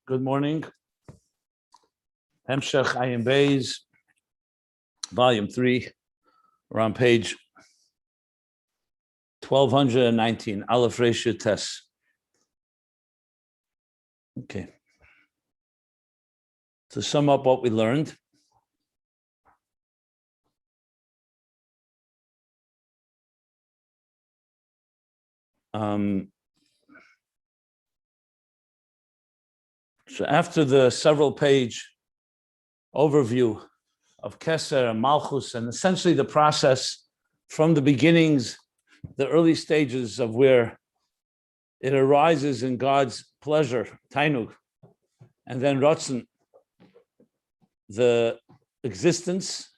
Good morning. Hemshech Ayin Beis, volume 3. We're on page 1219, Aleph Reisha Tes. Okay. To sum up what we learned, so after the several page overview of Keser and Malchus, and essentially the process from the beginnings, the early stages of where it arises in God's pleasure, Tainug, and then Ratzon, the existence,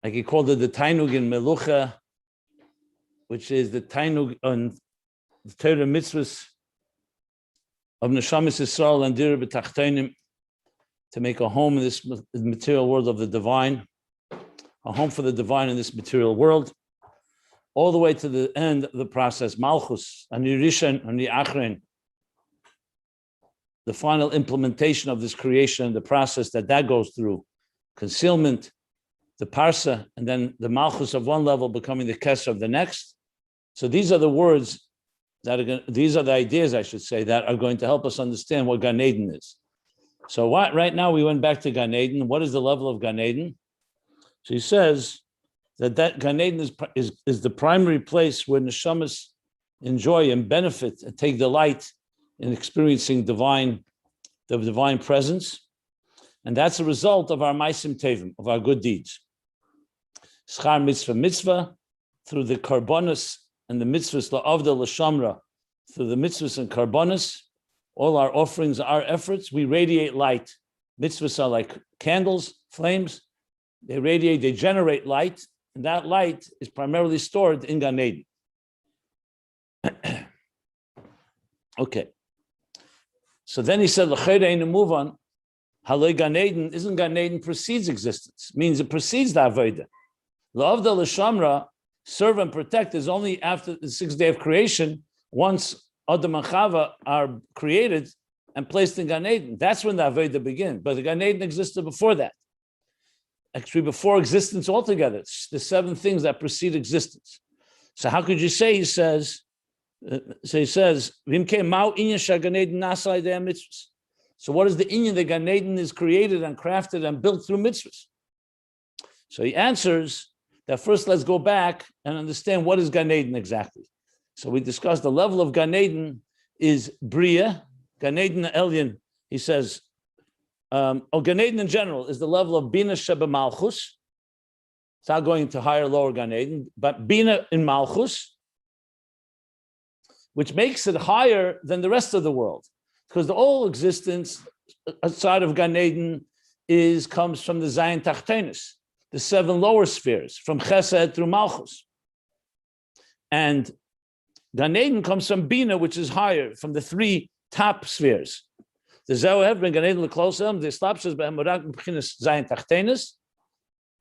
like he called it the Tainug in Melucha, which is the Tainug on the Torah mitzvahs of Neshamis Yisrael and Dir B'Tachtenim, to make a home in this material world of the divine, a home for the divine in this material world, all the way to the end of the process, Malchus, and Yerishan, and Achrein, the final implementation of this creation and the process that goes through, concealment, the Parsa, and then the Malchus of one level becoming the Keser of the next. So these are the words these are the ideas, I should say, that are going to help us understand what Gan Eden is. So right now we went back to Gan Eden. What is the level of Gan Eden? So he says that Gan Eden is the primary place where neshamas enjoy and benefit and take delight in experiencing the divine presence. And that's a result of our maisim tevim, of our good deeds. Schar mitzvah, through the karbonos and the mitzvahs la'avda l'shamra, through the mitzvahs and karbonos, all our offerings, our efforts, we radiate light. Mitzvahs are like candles, flames. They radiate, they generate light, and that light is primarily stored in Gan Eden. Okay. So then he said, L'chayre move on. Haloi Gan Eden, isn't Gan Eden precedes existence? Means it precedes the Avodah. La'avda l'shamra, serve and protect, is only after the sixth day of creation, once Adam and Chava are created and placed in Gan Eden. That's when the Avodah begins. But the Gan Eden existed before that. Actually, before existence altogether. It's the 7 things that precede existence. So how could you say, he says, so what is the inyan that Gan Eden is created and crafted and built through mitzvahs? So he answers that first let's go back and understand what is Gan Eden exactly. So we discussed the level of Gan Eden is Bria, Gan Eden Elyon. He says, Gan Eden in general is the level of Binah Sheba Malchus. It's not going to higher, lower Gan Eden, but Binah in Malchus, which makes it higher than the rest of the world, because the whole existence outside of Gan Eden comes from the Zayin Tachtenis, the 7 lower spheres, from Chesed through Malchus. And Gan Eden comes from Binah, which is higher, from the 3 top spheres. The Zohar ben Gan Eden l'klosem, the slapshas be'emurak b'chinas Zayin Tachtenis,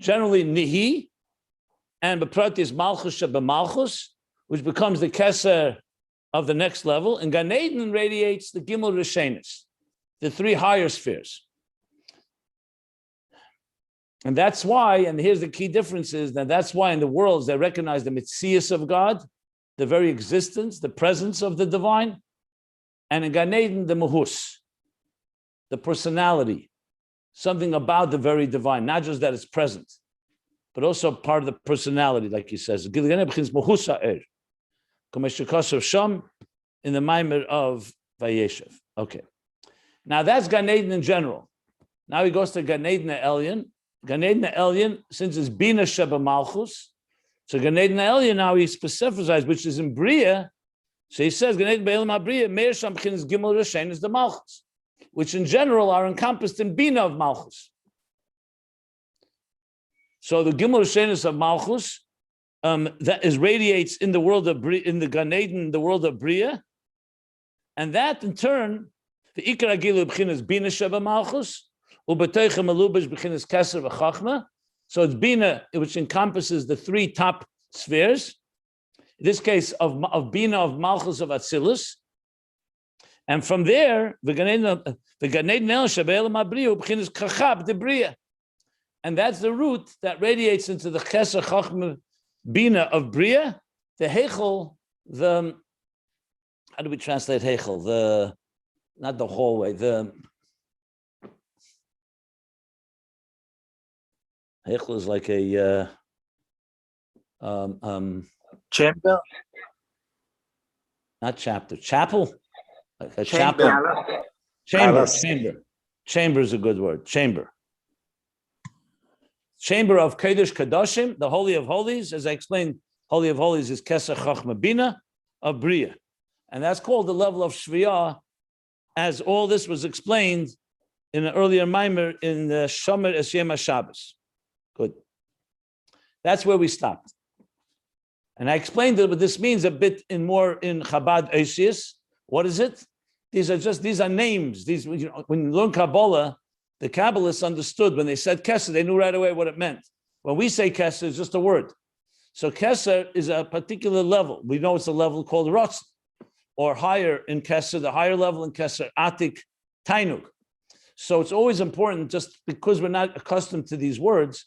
generally Nihi, and B'pratis Malchus sheba Malchus, which becomes the Keser of the next level, and Gan Eden radiates the Gimel Rishenis, the 3 higher spheres. And that's why, and here's the key difference is that's why in the worlds they recognize the Mitzias of God, the very existence, the presence of the divine, and in Gan Eden, the Mahus, the personality, something about the very divine, not just that it's present, but also part of the personality, like he says. In the Maimer of Vayeshev. Okay. Now that's Gan Eden in general. Now he goes to Gan Eden Elyon. Gan Eden Elyon, since it's Binah Sheba Malchus, so Gan Eden Elyon now he specifies, which is in Bria. So he says Gan Eden Be'elam HaBria, Meir Sham B'chinas Gimel Rishen is the Malchus, which in general are encompassed in Binah of Malchus. So the Gimel Rishenis of Malchus that radiates in the world of Bria, in the Gan Eden, the world of Bria, and that in turn, the Ikar Agilu B'chinas Binah Sheba Malchus, Ubetoichem Alubish B'chinas Keser V'Chachma. So it's Binah, which encompasses the 3 top spheres. In this case of Binah of Malchus of Atzilus, And from there, and that's the root that radiates into the Keser Chachma Binah of Bria, the Heichel, how do we translate Heichel? Not the hallway, Heichel is like a chamber, not chapter, chapel, like a chamber. Chamber. Chamber is a good word. Chamber of Kodesh Kadoshim, the Holy of Holies. As I explained, Holy of Holies is Keser Chachma Binah of Bria, and that's called the level of Shviyah, as all this was explained in an earlier mimer in the Shomer Es Yom HaShabbos. Good. That's where we stopped. And I explained what this means a bit more in Chabad Eisius. What is it? These are names. When you learn Kabbalah, the Kabbalists understood when they said Keser, they knew right away what it meant. When we say Keser, it's just a word. So Keser is a particular level. We know it's a level called Rotz, or higher in Keser, the higher level in Keser, Atik, Tainuk. So it's always important, just because we're not accustomed to these words,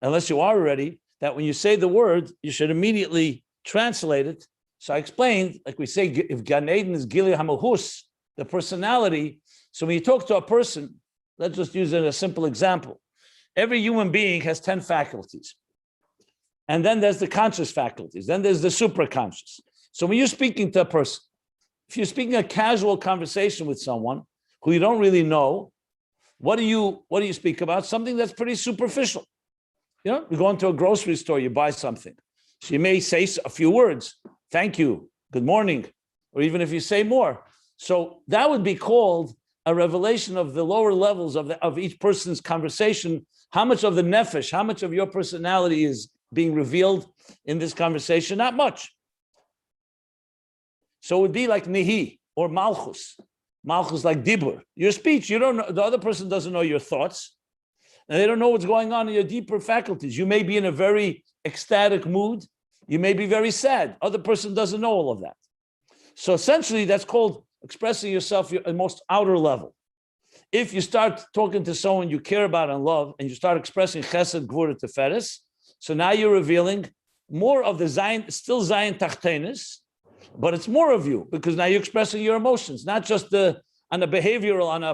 unless you are already, that when you say the word, you should immediately translate it. So I explained, like we say, if Gan Eden is Gili Hamahus, the personality. So when you talk to a person, let's just use a simple example. Every human being has 10 faculties. And then there's the conscious faculties. Then there's the supraconscious. So when you're speaking to a person, if you're speaking a casual conversation with someone who you don't really know, what do you speak about? Something that's pretty superficial. You go into a grocery store, you buy something. So you may say a few words, thank you, good morning, or even if you say more. So that would be called a revelation of the lower levels of each person's conversation. How much of the nefesh, how much of your personality is being revealed in this conversation? Not much. So it would be like Nihi or Malchus. Malchus like Dibur. Your speech, you don't know, the other person doesn't know your thoughts, and they don't know what's going on in your deeper faculties. You may be in a very ecstatic mood. You may be very sad. Other person doesn't know all of that. So essentially, that's called expressing yourself at the most outer level. If you start talking to someone you care about and love, and you start expressing Chesed, Gvura, Teferes, so now you're revealing more of the Zayin, still Zayin Tachtenis, but it's more of you, because now you're expressing your emotions, not just on a behavioral, on a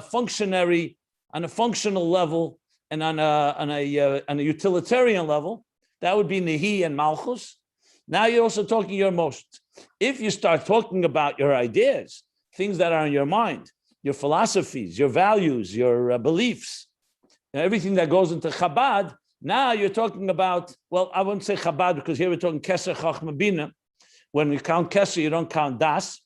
functional level, and on a utilitarian level. That would be Nehi and Malchus. Now you're also talking your emotions. If you start talking about your ideas, things that are in your mind, your philosophies, your values, your beliefs, everything that goes into Chabad, now you're talking about, well, I wouldn't say Chabad, because here we're talking Keser Chachma Binah. When you count Keser, you don't count Das,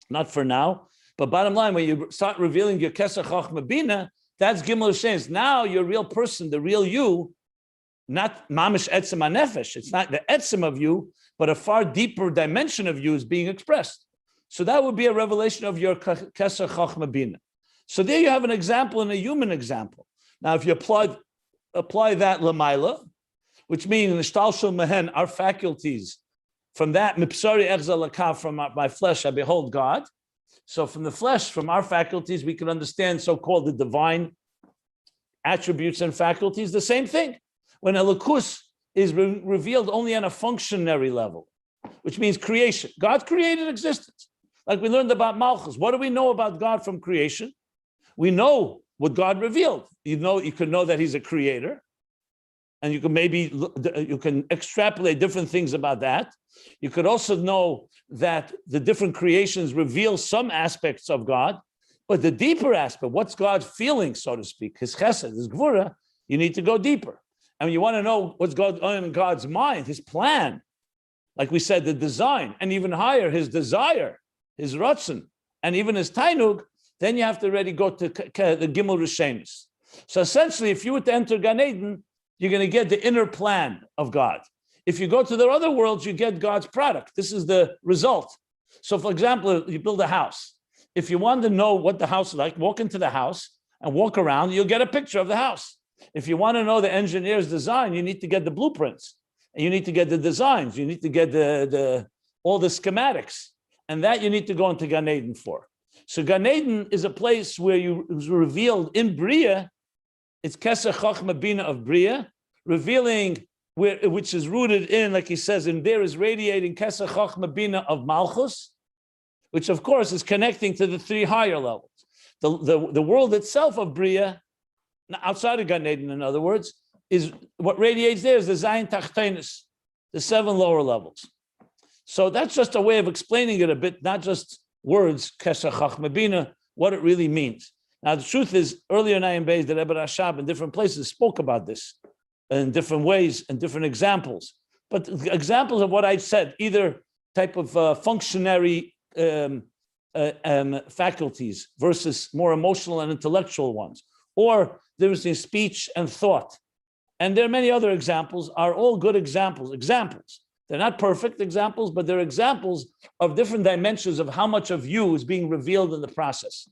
not for now. But bottom line, when you start revealing your Keser Chachma Binah, that's Gimel Hashems. Now your real person, the real you, not Mamish Etzem HaNefesh. It's not the Etzem of you, but a far deeper dimension of you is being expressed. So that would be a revelation of your Keser Chachma Binah. So there you have an example and a human example. Now, if you apply that Lamaila, which means in the Shtalshul Mehen, our faculties, from that Mipsari Echza Lakav, from my flesh I behold God. So from the flesh, from our faculties, we can understand so-called the divine attributes and faculties, the same thing. When Elokus is revealed only on a functionary level, which means creation. God created existence. Like we learned about Malchus. What do we know about God from creation? We know what God revealed. You can know that he's a creator, and you can extrapolate different things about that. You could also know that the different creations reveal some aspects of God, but the deeper aspect, what's God feeling, so to speak, his chesed, his gvura, you need to go deeper. And you want to know what's going on in God's mind, his plan, like we said, the design, and even higher, his desire, his ratzon, and even his tainug, then you have to already go to the Gimel Rishenis. So essentially, if you were to enter Gan Eden, you're going to get the inner plan of God. If you go to the other worlds, you get God's product. This is the result. So for example, you build a house. If you want to know what the house is like, walk into the house and walk around, you'll get a picture of the house. If you want to know the engineer's design, you need to get the blueprints, and you need to get the designs. You need to get all the schematics, and that you need to go into Gan Eden for. So Gan Eden is a place where you was revealed in Bria. It's Keser Chachma Binah of Bria, revealing which is rooted in, like he says, in there is radiating Keser Chachma Binah of Malchus, which of course is connecting to the three higher levels. The world itself of Bria, outside of Gan Eden, in other words, is what radiates there is the Zayin Tachtonis, the 7 lower levels. So that's just a way of explaining it a bit, not just words, Keser Chachma Binah, what it really means. Now, the truth is, earlier in Ayin Beis, the Rebbe Rashab in different places spoke about this in different ways and different examples. But examples of what I said, either type of functionary faculties versus more emotional and intellectual ones, or difference in speech and thought. And there are many other examples, are all good examples. They're not perfect examples, but they're examples of different dimensions of how much of you is being revealed in the process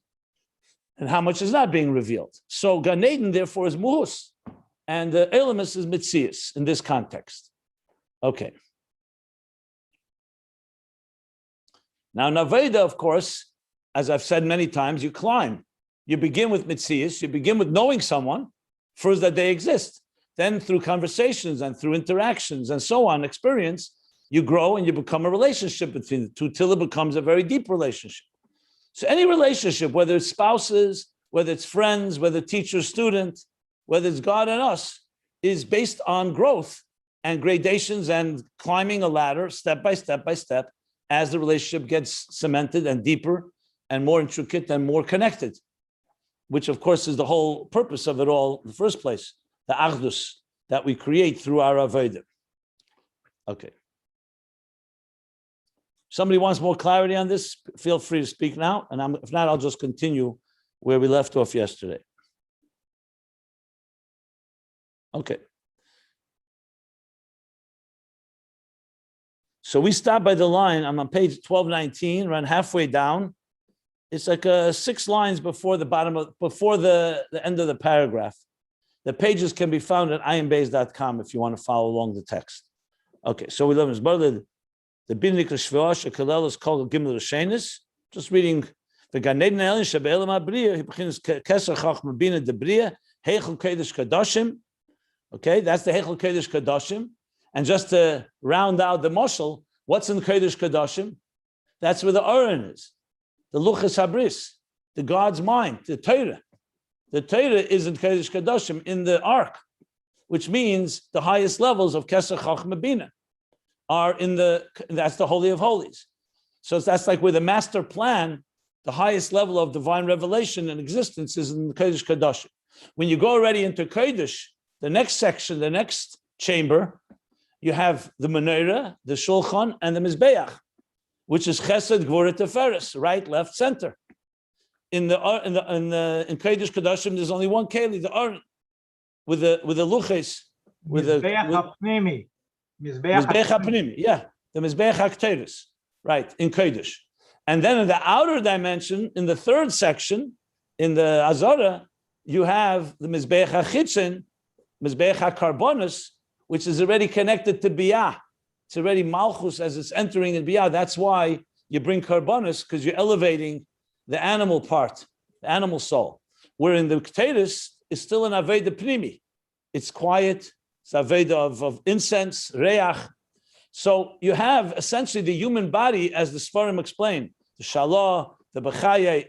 and how much is not being revealed. So Gan Eden, therefore, is Muhus, and the Elamus is Mitzias in this context. Okay. Now, Naveda, of course, as I've said many times, you climb. You begin with Mitzias, you begin with knowing someone, first that they exist. Then through conversations and through interactions and so on, experience, you grow and you become a relationship between the two till it becomes a very deep relationship. So any relationship, whether it's spouses, whether it's friends, whether teacher, student, whether it's God and us, is based on growth and gradations and climbing a ladder step by step by step as the relationship gets cemented and deeper and more intricate and more connected, which of course is the whole purpose of it all in the first place, the Achdus that we create through our Avodah. Okay. Somebody wants more clarity on this, feel free to speak now, and if not, I'll just continue where we left off yesterday. Okay. So we stop by the line, I'm on page 1219, run halfway down. It's like 6 lines before the end of the paragraph. The pages can be found at ayinbeis.com if you want to follow along the text. Okay, so we learn the Binah Shvi'ah Shekalel is called Gimel Shenis. Just reading the Gan Eden Ayin Shebe'elam HaBriya. He begins Keser Chachma Binah de Briya Heichel Kodesh Kadoshim. Okay, that's the Heichel Kodesh Kadoshim. And just to round out the moshel, what's in Kodesh Kadoshim? That's where the Ayin is, the Luchas Habris, the God's mind, the Torah. The Torah is in Kodesh Kadoshim, in the Ark, which means the highest levels of Keser Chachma Binah are that's the Holy of Holies. So that's like where the master plan, the highest level of divine revelation and existence is in the Kodesh Kadoshim. When you go already into Kodesh, the next section, the next chamber, you have the Menorah, the Shulchan, and the Mizbeach, which is Chesed, Gvura, Teferes, right, left, center. In Kodesh Kadoshim, there's only one keli, the Aron, with the luches, with the Mizbeach HaPnimi, yeah, the Mizbeach HaKteris, right, in Kodesh. And then in the outer dimension, in the third section, in the Azorah, you have the Mizbeach HaChitzin, Mizbeach HaKarbonis, which is already connected to Biyah. It's already Malchus as it's entering in Biyah. That's why you bring Karbonis, because you're elevating the animal part, the animal soul. Where in the Keteris is still an Aveda Pnimi. It's quiet, it's Aveda of incense, Reach. So you have essentially the human body, as the Sfarim explain, the Shalah, the Bechaye,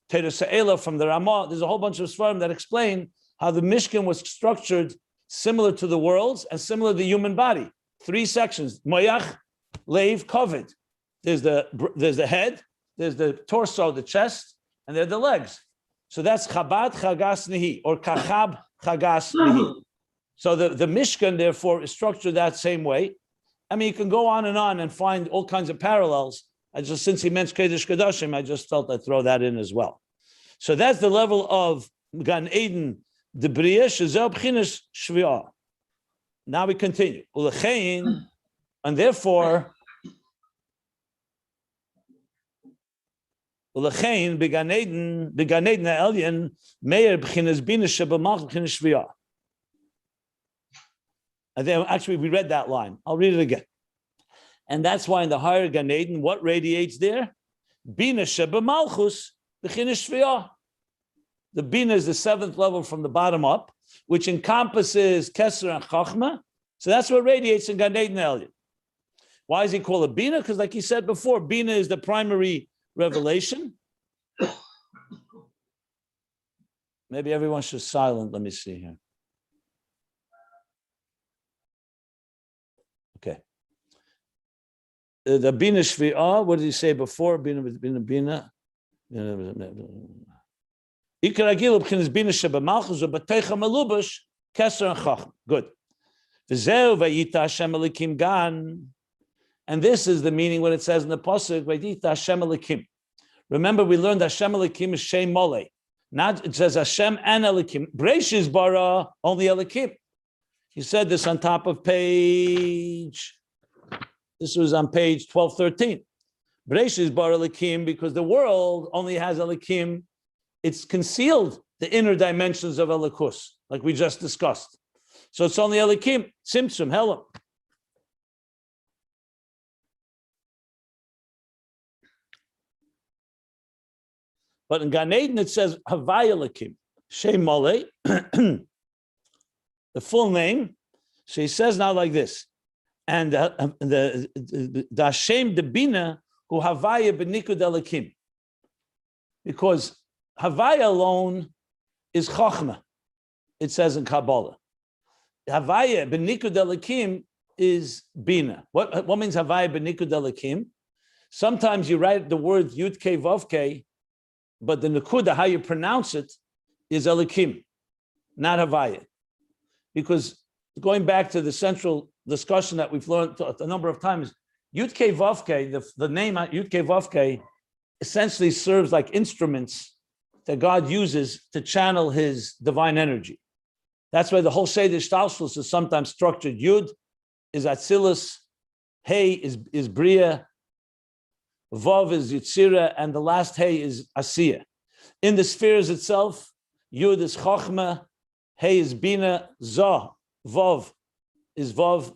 Teresa'ela from the Ramah. There's a whole bunch of Sfarim that explain how the Mishkan was structured similar to the worlds and similar to the human body. 3 sections, Moyach, Leiv, Kovid. There's the head, there's the torso, the chest, and there are the legs. So that's Chabad Chagas Nihi, or Kachab Chagas Nihi. So the Mishkan, therefore, is structured that same way. I mean, you can go on and find all kinds of parallels. Since he mentioned Kodesh Kodashim, I just felt I'd throw that in as well. So that's the level of Gan Eden, the Bria, Shezeh B'chinas Shvi'ah. Now we continue. Ulechein, and therefore, Ulechein Began Eden Elyon Meir B'chinas Binah Shebamach B'chinas Shvi'ah. And then actually we read that line. I'll read it again. And that's why in the higher Gan Eden, what radiates there? Binah Sheba Malchus, b'chinas shvi'ah. The Binah is the seventh level from the bottom up, which encompasses Keser and Chachma. So that's what radiates in Gan Eden Elyon. Why is he called a Binah? Because like he said before, Binah is the primary revelation. Maybe everyone should silent. Let me see here. Okay. The Binah Shvi'ah, what did he say before? Binah. Good. And this is the meaning when it says in the pasuk, Vayita Hashem Elikim. Remember, we learned Hashem Elikim is Shem Mole. Not it says Hashem and Elikim. Breishis bara only Elikim. He said this on top of page. This was on page 1213. Breishis bara Elikim, because the world only has Elikim. It's concealed the inner dimensions of Elikus, like we just discussed. So it's only Elikim, Tzimtzum, Helam. But in Gan Eden it says Havaya Elikim, Shem Mole, the full name. So he says now like this, and the Hashem the Binah who Havaya b'nikud Elikim, because Havaya alone is Chachma, it says in Kabbalah. Havaya b'nikud Elikim is Binah. What means Havaya b'nikud Elikim? Sometimes you write the word Yud Kei Vav Kei, but the Nakuda, how you pronounce it, is Elikim, not Havaya. Because going back to the central discussion that we've learned a number of times, Yud Kei Vav Kei, the name Yud Kei Vav Kei essentially serves like instruments that God uses to channel his divine energy. That's why the whole Seder Shtalshlus is sometimes structured. Yud is Atzilus, Hey is Bria, Vav is Yitzira, and the last Hey is Asiya. In the spheres itself, Yud is Chochma, Hey is Bina, Zah, Vav is Vav,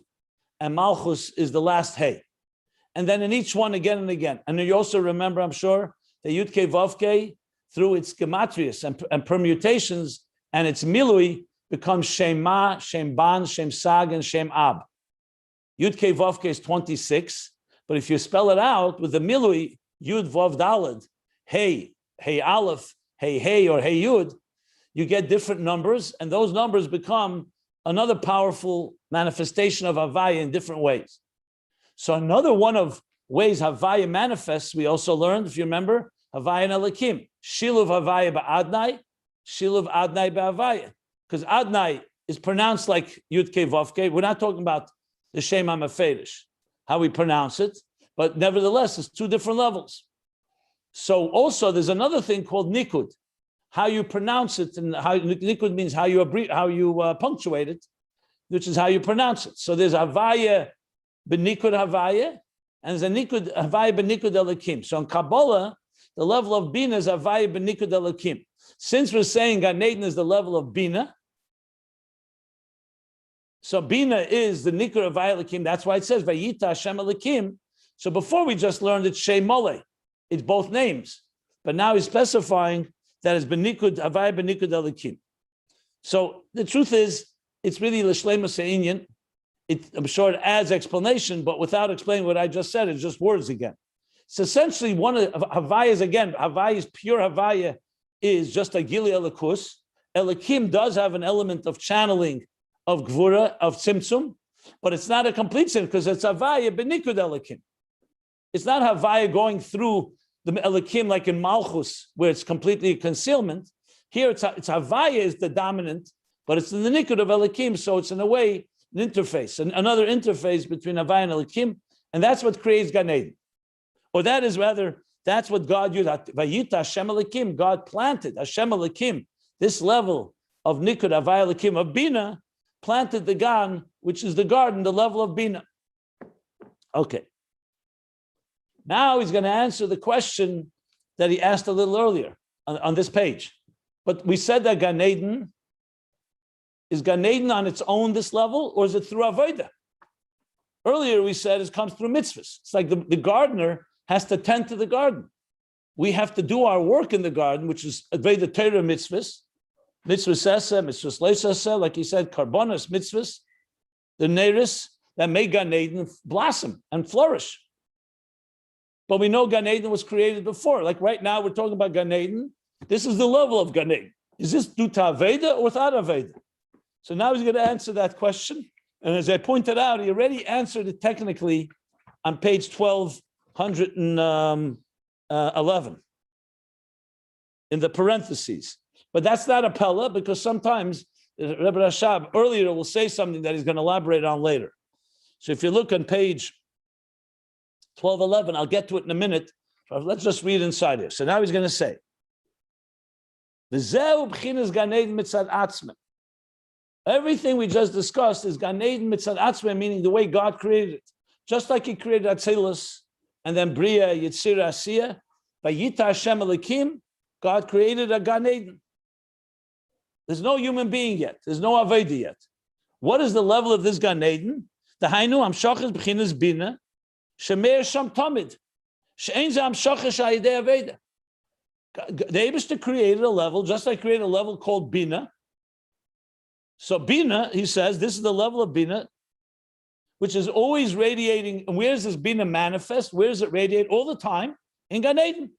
and Malchus is the last Hey. And then in each one again and again. And you also remember, I'm sure, that Yud Kei Vav Kei, through its gematrias and permutations, and its milui becomes Shem Ma, Shem Ban, Shem Sag, and Shem Ab. Yud Kei Vav Kei is 26, but if you spell it out with the milui, Yud Vav Daled, Hey, Hey Aleph, Hey Hey, or Hey Yud, you get different numbers, and those numbers become another powerful manifestation of Havaya in different ways. So another one of ways Havaya manifests, we also learned, if you remember, Havaya and Elikim. Shiluv Havaya ba'adnai, Shiluv Adnai ba'Havaya. Because Adnai is pronounced like Yud Kei Vav Kei. We're not talking about the Shem HaMefedish, how we pronounce it, but nevertheless, it's two different levels. So also there's another thing called Nikud, how you pronounce it, and how Nikud means how you punctuate it, which is how you pronounce it. So there's Havaya b'Nikud Havaya, and there's a Nikud Havaya b'Nikud Elikim. So in Kabbalah, the level of Binah is Havaya b'Nikud Elikim. Since we're saying Gan Eden is the level of Binah, so Binah is the Nikud Havaya Elikim. That's why it says Vayita Hashem Elikim. So before we just learned it's Shem Mole. It's both names. But now he's specifying that it's b'Nikud Havaya b'Nikud Elikim. So the truth is, it's really l'shleimus ha'inyan. I'm sure it adds explanation, but without explaining what I just said, it's just words again. It's essentially one of Havaya's again. Havaya's pure Havaya is just a Gili Elikus. Elikim does have an element of channeling of Gvura, of Tzimtzum, but it's not a complete sin because it's Havaya b'Nikud Elikim. It's not Havaya going through the Elikim like in Malchus, where it's completely concealment. Here it's Havaya is the dominant, but it's in the Nikud of Elikim, so it's in a way an interface, another interface between Havaya and Elikim, and that's what creates Gan Eden. Or that is rather, that's what God used. Vayita Hashem Elikim, God planted Hashem Elikim, this level of Nikud Havaya Elikim of Binah, planted the Gan, which is the garden, the level of Binah. Okay. Now he's going to answer the question that he asked a little earlier on this page. But we said that Gan Eden, is Gan Eden on its own this level, or is it through Avodah? Earlier we said it comes through mitzvahs. It's like the gardener has to tend to the garden. we have to do our work in the garden, which is Aveda Torah mitzvahs, mitzvahs esa, mitzvahs leisasa, like he said, karbonos mitzvahs, the neiris that make Gan Eden blossom and flourish. But we know Gan Eden was created before. Like right now, we're talking about Gan Eden. This is the level of Gan Eden. Is this due to Aveda or without Aveda? So now he's going to answer that question. And as I pointed out, he already answered it technically on page 1211 in the parentheses. But that's not a Pella, because sometimes Rebbe Rashab earlier will say something that he's going to elaborate on later. So if you look on page 1211, I'll get to it in a minute. Let's just read inside here. So now he's going to say, everything we just discussed is Gan Eden mitzad atzmeh, meaning the way God created it. Just like he created Atzilus and then Bria, Yitzir, Asiyah, by Yita Hashem Elikim, God created a Gan Eden. There's no human being yet. There's no Aveda yet. What is the level of this Gan Eden? The Hainu Amshachas B'chinas Binah, Shemeir Sham Tamid, She'ein Ze Amshachas Sha'idei Aveda. The Eibishter created a level, just like created a level called Binah. So Binah, he says, this is the level of Binah, which is always radiating. And where does this Binah manifest? Where does it radiate? All the time in Gan Eden.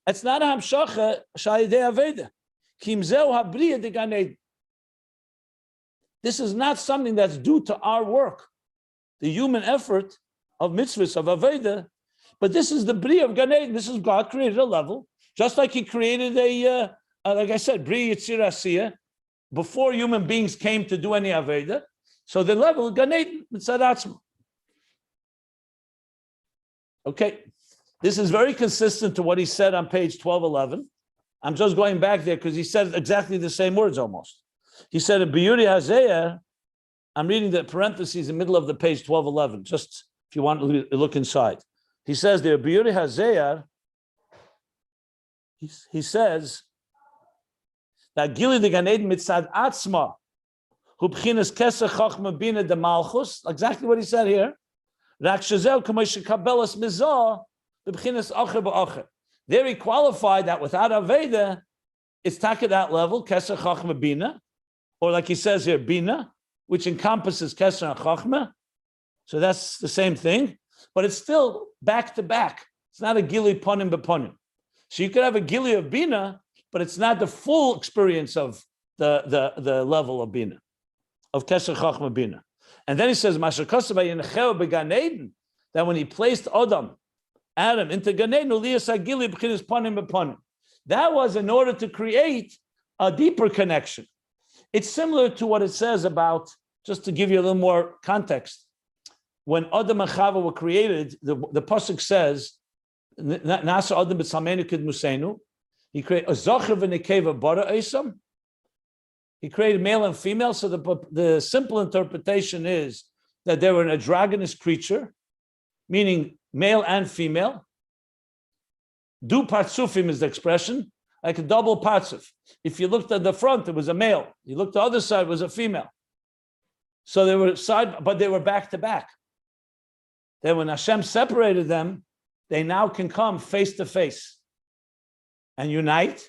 It's not a Hamshacha Sha'idei Aveda. Kim Zeu Habriya de Gan Eden. This is not something that's due to our work, the human effort of mitzvahs, of Aveda, but this is the Bria of Gan Eden. This is God created a level, just like he created like I said, Bria Yitzir Asiyah, before human beings came to do any Aveda. So the level of Gan Eden, Mitzad Atzma. Okay, this is very consistent to what he said on page 1211. I'm just going back there because he said exactly the same words almost. He said, in Biyuri Hazeya, I'm reading the parentheses in the middle of the page 1211, just if you want to look inside. He says there, Biyuri Hazeya, he says that Gili de Gan Eden Mitzad Atzma, Hu B'chinas Keser Chochma Binah de Malchus, exactly what he said here. Rak Shazel K'may Shekabelas Mizah, B'chinas Acher B'Acher. There he qualified that without Aveda, it's taka that level, Keser Chachma Binah, or like he says here, Binah, which encompasses Keser and Chachma. So that's the same thing, but it's still back to back. It's not a Gili Ponim B'Ponim. So you could have a Gili of Binah, but it's not the full experience of the level of Binah, of Keser Chachma Binah. And then he says, Masher Kosev Yincheu B'Gan Eden, that when he placed Adam into Gan Eden, that was in order to create a deeper connection. It's similar to what it says about, just to give you a little more context, when Adam and Chava were created, the pasuk says, Nasa Adam b'tzalmeinu k'dmusenu, he created a zocher v'nekeva bara esam. He created male and female. So the simple interpretation is that they were an androgynous creature, meaning male and female. Du partsufim is the expression, like a double partsuf. If you looked at the front, it was a male. You looked at the other side, it was a female. So they were but they were back to back. Then when Hashem separated them, they now can come face to face and unite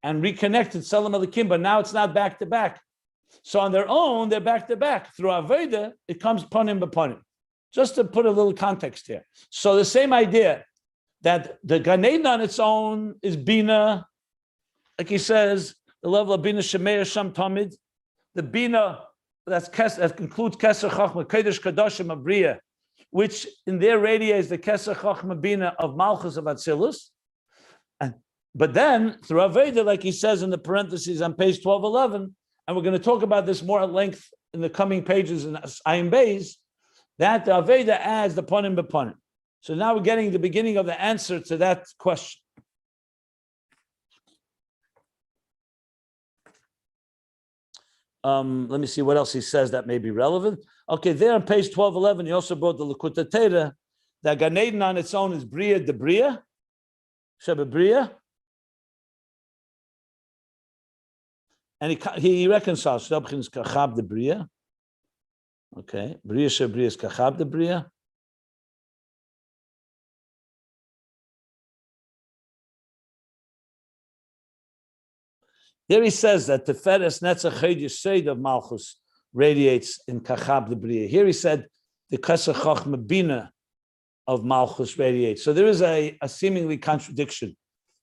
and reconnect at Salam Alikim, but now it's not back to back. So on their own, they're back to back. Through Aveda, it comes panim b'panim. Just to put a little context here. So the same idea that the Gan Eden on its own is Binah, like he says, the level of Binah Shemeir Sham Tamid, the Binah that concludes Keser Chachma, Kodesh Kadoshim Abriya, which in their radii is the Keser Chachma Binah of Malchus of Atzilus. But then, through Aveda, like he says in the parentheses on page 1211, and we're going to talk about this more at length in the coming pages in Ayin Beis, that the Aveda adds the Ponim B'Ponim. So now we're getting the beginning of the answer to that question. Let me see what else he says that may be relevant. Okay, there on page 1211, he also brought the Likutei Torah, that Gan Eden on its own is Bria de Bria, Sheba Bria. And he reconciles Shabchin Kachab de Bria. Okay, Bria Shebria is Kachab de Bria. There he says that the Teferes Netzach Ched Yesod of Malchus radiates in Kachab the Bria. Here he said the Keser Chochma Binah of Malchus radiates. So there is a seemingly contradiction,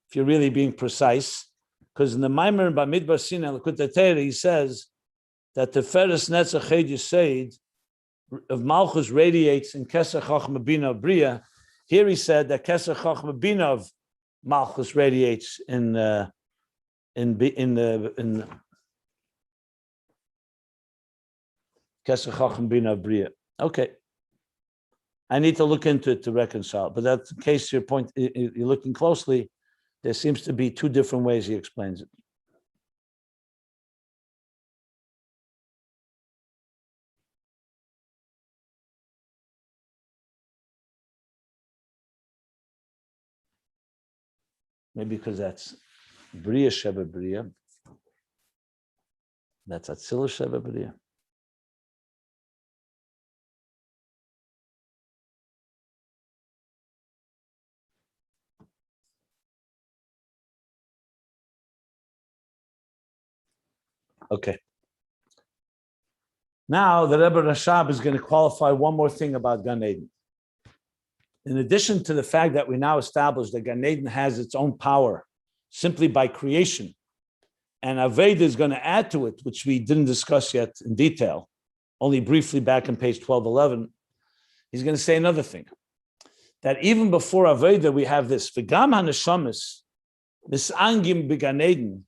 if you're really being precise, because in the Maimer Bamidbar Sinai L'Kutei Torah he says that the Teferes Netzach Ched Yesod of Malchus radiates in Keser Chochma Binah of Bria. Here he said that Keser Chochma Binah of Malchus radiates in Keser Chochma Binah of Bria. Okay. I need to look into it to reconcile, but that's in case your point, you're looking closely, there seems to be two different ways he explains it. Maybe because that's Bria Sheba Bria. That's Atzilus Sheba Bria. Okay. Now the Rebbe Rashab is going to qualify one more thing about Gan Eden. In addition to the fact that we now established that Gan Eden has its own power simply by creation, and Aveda is going to add to it, which we didn't discuss yet in detail, only briefly back on page 1211, he's going to say another thing, that even before Aveda we have this, V'gam ha-neshamis misangim b'Gan Eden,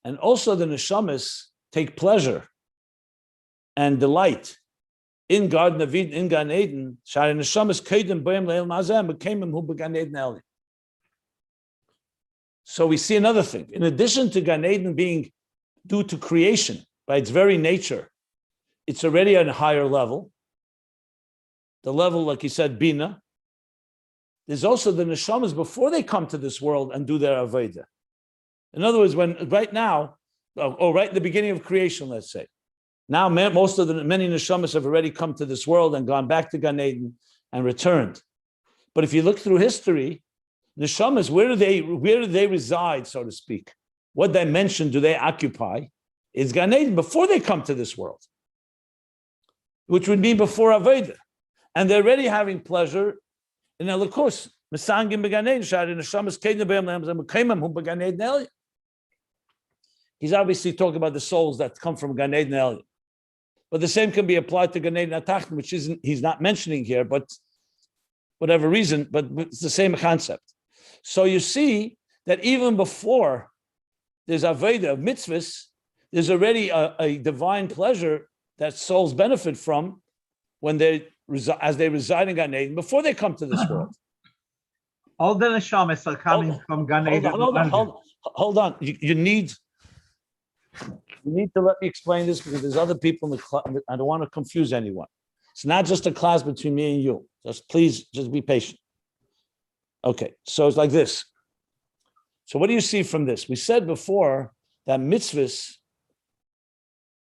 and also the neshamis take pleasure and delight in Garden of Eden, in Gan Eden. Shari neshamis kedim b'yem le'el mazem b'kemim hu b'Gan Eden eli. So we see another thing. In addition to Gan Eden being due to creation by its very nature, it's already at a higher level. The level, like he said, Binah. There's also the neshamas before they come to this world and do their avodah. In other words, when right now, right in the beginning of creation, let's say, now most of the many neshamas have already come to this world and gone back to Gan Eden and returned. But if you look through history, neshamas, where do they reside, so to speak? What dimension do they occupy? Is Gan Eden before they come to this world, which would be before Avodah, and they're already having pleasure in Elikos. Misangim b'Gan Eden, shari neshamas kedim b'yem le'em kemim hu b'Gan Eden eli. He's obviously talking about the souls that come from Gan Eden Elyon. But the same can be applied to Gan Eden Atachton, which he's not mentioning here, but whatever reason, but it's the same concept. So you see that even before there's Aveda of mitzvahs, there's already a divine pleasure that souls benefit from when as they reside in Gan Eden, before they come to this world. All the neshamas are coming from Gan Eden. Hold on. You need to let me explain this, because there's other people in the class. I don't want to confuse anyone. It's not just a class between me and you. Please be patient. Okay, so it's like this. So what do you see from this? We said before that mitzvahs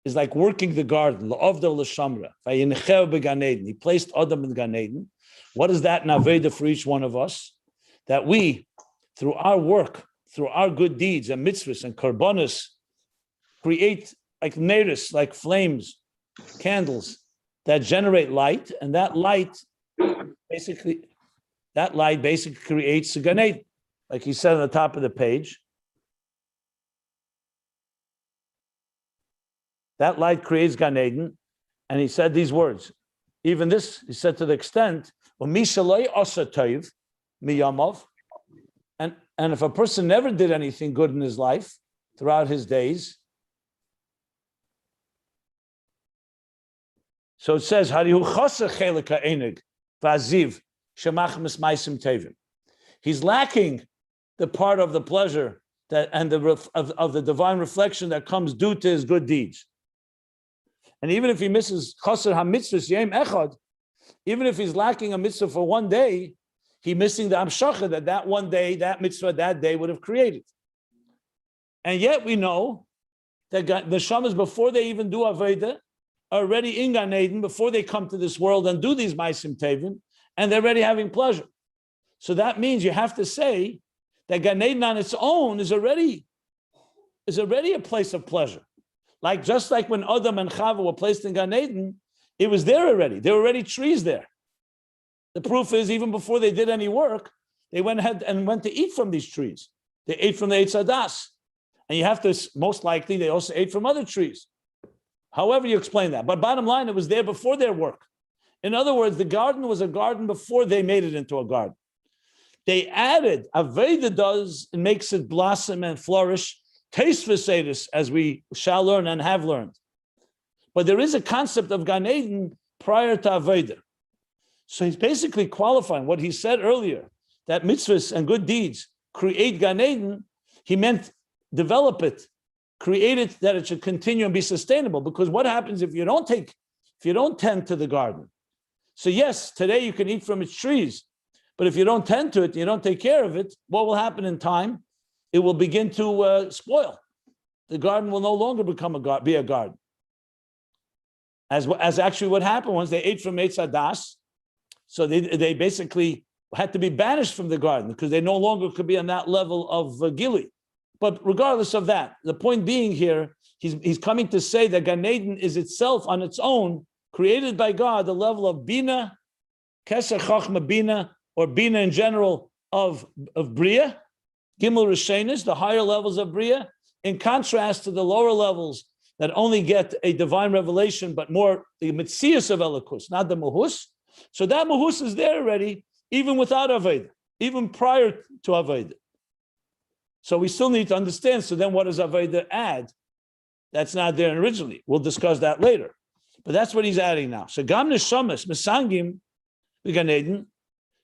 is like working the garden. La'avdel l'shamra. Vayinecheu b'Gan Eden. He placed Adam in Gan Eden. What is that naveda for each one of us? That we, through our work, through our good deeds and mitzvahs and karbonos, create like neris, like flames, candles that generate light, and that light basically creates a Gan Eden. Like he said on the top of the page, that light creates Gan Eden, and he said these words. Even this, he said to the extent, and if a person never did anything good in his life throughout his days, so it says, he's lacking the part of the pleasure that and of the divine reflection that comes due to his good deeds. And even if he misses chaser ha-mitzvahs yom echad, even if he's lacking a mitzvah for one day, he's missing the amshacha that one day, that mitzvah that day would have created. And yet we know that the shamas, before they even do Aveda, are already in Gan Eden before they come to this world and do these Maisim Tevim, and they're already having pleasure. So that means you have to say that Gan Eden on its own is already a place of pleasure. Like just like when Adam and Chava were placed in Gan Eden, it was there already. There were already trees there. The proof is even before they did any work, they went ahead and went to eat from these trees. They ate from the Eitz Hadas. And you have to, most likely, they also ate from other trees. However you explain that. But bottom line, it was there before their work. In other words, the garden was a garden before they made it into a garden. They added, Aveda does, and makes it blossom and flourish, taste Chassidus, as we shall learn and have learned. But there is a concept of Gan Eden prior to Aveda. So he's basically qualifying what he said earlier, that mitzvahs and good deeds create Gan Eden. He meant develop it, create it that it should continue and be sustainable. Because what happens if you don't tend to the garden? So yes, today you can eat from its trees, but if you don't tend to it, you don't take care of it, what will happen in time? It will begin to spoil. The garden will no longer be a garden. As actually what happened once they ate from Eitz Hadas, so they basically had to be banished from the garden because they no longer could be on that level of gili. But regardless of that, the point being here, he's coming to say that Gan Eden is itself on its own, created by God, the level of Binah, Keser Chachma Binah, or Binah in general of Bria, Gimel Rishenis, the higher levels of Bria, in contrast to the lower levels that only get a divine revelation, but more the Metzius of Elikus, not the Mahus. So that Mahus is there already, even without Aveda, even prior to Aveda. So we still need to understand, so then what does Aveda add? That's not there originally. We'll discuss that later. But that's what he's adding now. So Gam Neshamas, Mesangim, Gan Eden,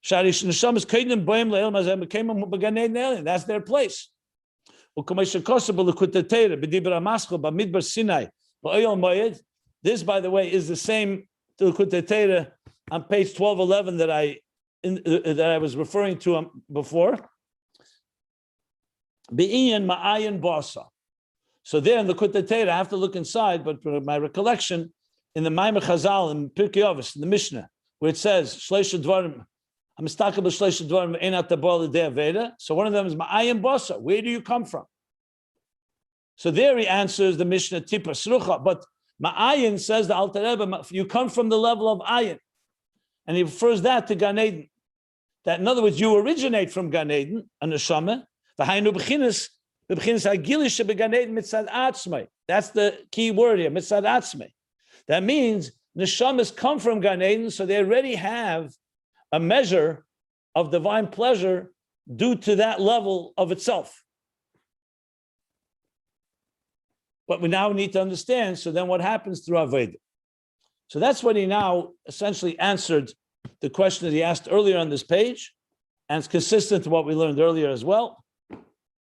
Sharish Neshamas, Kaidim, Boim, Leil, Mazem, became Gan Eden alien. That's their place. This, by the way, is the same to on page 1211 that I was referring to before. Be'inyan ma'ayin basa. So there in the Kutatera, I have to look inside, but for my recollection, in the Maimer Chazal, in Pirkei Avos, in the Mishnah, where it says, Shleisha Dvarim, I'm mistakable Shleisha Dvarim, Einat Tabal Veda. So one of them is ma'ayin basa. Where do you come from? So there he answers the Mishnah Tipa Srucha, but ma'ayin says the Alter Rebbe, you come from the level of ayin. And he refers that to Gan Eden. That in other words, you originate from Gan Eden, a neshama. That's the key word here, mitzad atzmei. That means neshamas come from Gan Eden, so they already have a measure of divine pleasure due to that level of itself. But we now need to understand, so then what happens through Aveda? So that's what he now essentially answered the question that he asked earlier on this page, and it's consistent to what we learned earlier as well.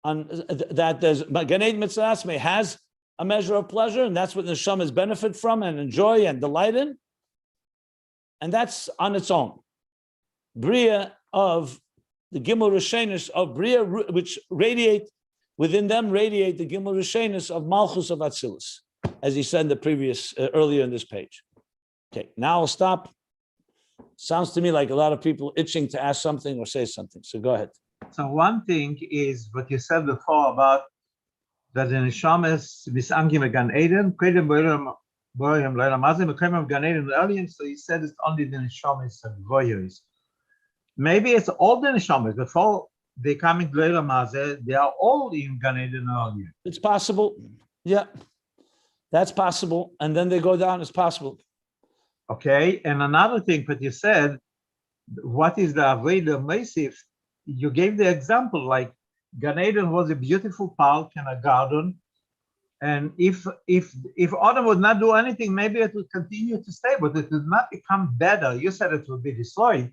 On that there's Gan Eden Mitzvah Asmei has a measure of pleasure, and that's what the neshamas benefit from and enjoy and delight in. And that's on its own. Bria of the Gimel Rishenis of Bria, which radiate within them, radiate the Gimel Rishenis of Malchus of Atzilus, as he said in the previous earlier in this page. Okay, now I'll stop. Sounds to me like a lot of people itching to ask something or say something. So go ahead. So one thing is what you said before about that the neshamas misangim Gan Eden, Gan Eden aliens. So he said it's only the neshamas and voyeurs. Maybe it's all the neshamas before they come in Leila Mazeh, they are all in Gan Eden alien. It's possible. Yeah, that's possible. And then they go down. It's possible. Okay, and another thing that you said, what is the Aveda Massive? You gave the example like Gan Eden was a beautiful park and a garden, and if Adam would not do anything, maybe it would continue to stay, but it would not become better. You said it would be destroyed,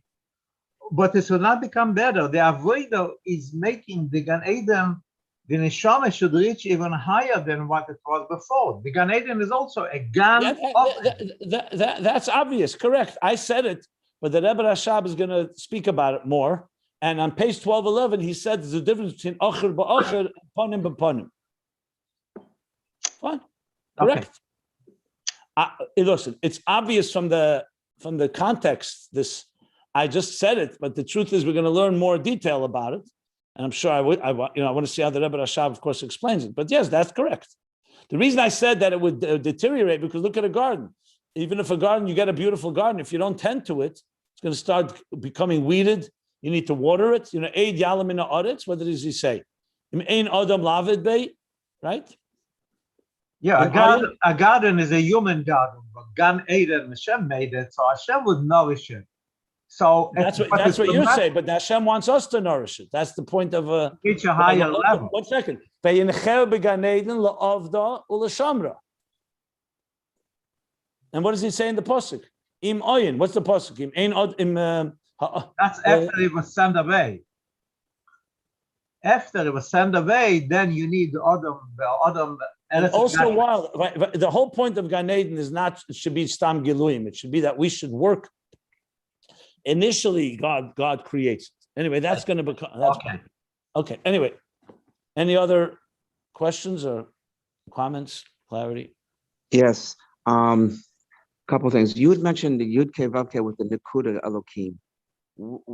but it will not become better. The Aveda is making the Gan Eden, the neshama should reach even higher than what it was before. The Gan Eden is also a Gan. That's obvious, correct. I said it, but the Rebbe Rashab is going to speak about it more. And on page 1211, he said there's a difference between Ocher ba'Ocher and Ponim ba'Ponim. Fine, correct. Okay. Listen, it's obvious from the context. This I just said it, but the truth is we're going to learn more detail about it. And I'm sure I want to see how the Rebbe Rashab, of course, explains it. But yes, that's correct. The reason I said that it would deteriorate, because look at a garden. Even if a garden, you get a beautiful garden, if you don't tend to it, it's going to start becoming weeded. You need to water it. Eid yalam in aretz. What does he say? Ein adam lavid bei, right? Yeah, a garden is a human garden, but Gan Eden, Hashem made it, so Hashem would nourish it. So that's what you're saying, but Hashem wants us to nourish it. That's the point of reach a higher level. 1 second. And what does he say in the pasuk? Im Ayin. What's the pasuk? That's after it was sent away. After it was sent away, then you need the Adam. And also, while the whole point of Gan Eden is not, it should be Stam Giluim. It should be that we should work. Initially, God creates it. Anyway, that's going to become. Okay. Anyway, any other questions or comments? Clarity? Yes. Couple things. You had mentioned the Yud Kei Vav Kei with the Nekuda Elokim.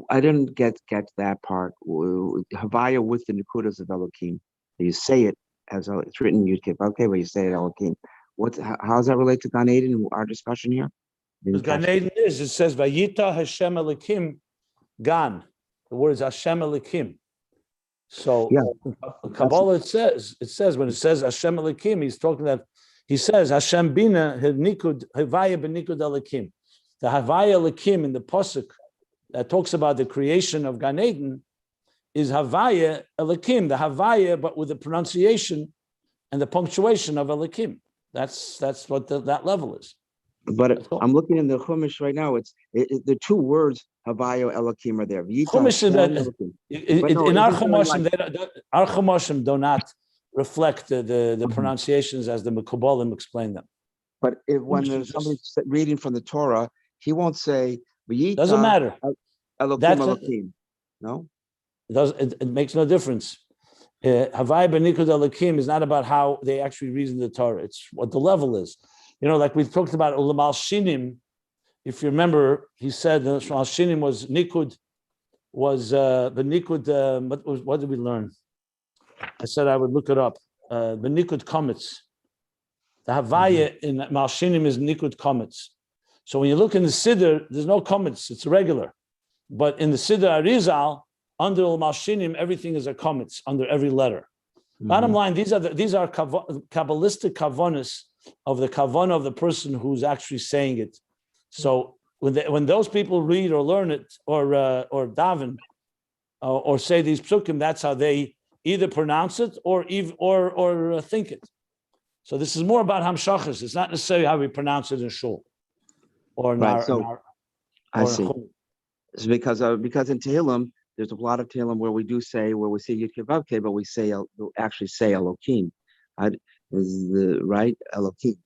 I didn't get that part. Havaya with the Nekudas of Elokim. You say it as it's written Yud Kei Vav Kei, but you say it Elokim. How does that relate to Gan Eden? Our discussion here. Gan Eden it says Vayita Hashem Elokim Gan. The word is Hashem Elokim. So Kabbalah it says when it says Hashem Elokim, he's talking that. He says Hashem Binah Havaya b'nikud Elokim. The Havaya Elokim in the pasuk that talks about the creation of Gan Eden is Havaya Elokim, the Havaya, but with the pronunciation and the punctuation of Elokim. That's what that level is. But I'm looking in the Chumash right now. The two words Havaya Elokim are there. Chumash in our Chumashim do not reflect the pronunciations as the Mekubalim explain them. But when somebody's reading from the Torah, he won't say doesn't matter. Elokim. No? It makes no difference. Havaya b'nikud Elokim is not about how they actually reason the Torah. It's what the level is. Like we've talked about Ulamal Shinim. If you remember, he said the Ulamal Shinim was Nikud, was b'nikud. What did we learn? I said I would look it up. B'nikud Kometz. The Havaya in Malshinim is Nikud Kometz. So when you look in the Siddur, there's no Kometz, it's regular. But in the Siddur Arizal, under Malshinim, everything is a Kometz, under every letter. Bottom line, these are Kabbalistic kavonas of the kavana of the person who's actually saying it. So when those people read or learn it or daven or say these psukim, that's how they either pronounce it or think it. So this is more about hamshachas. It's not necessarily how we pronounce it in shul or I see. It's because in Tehillim there's a lot of Tehillim where we say Yud Kei Vav Kei, but we actually say Elokim. Is the right Elokim?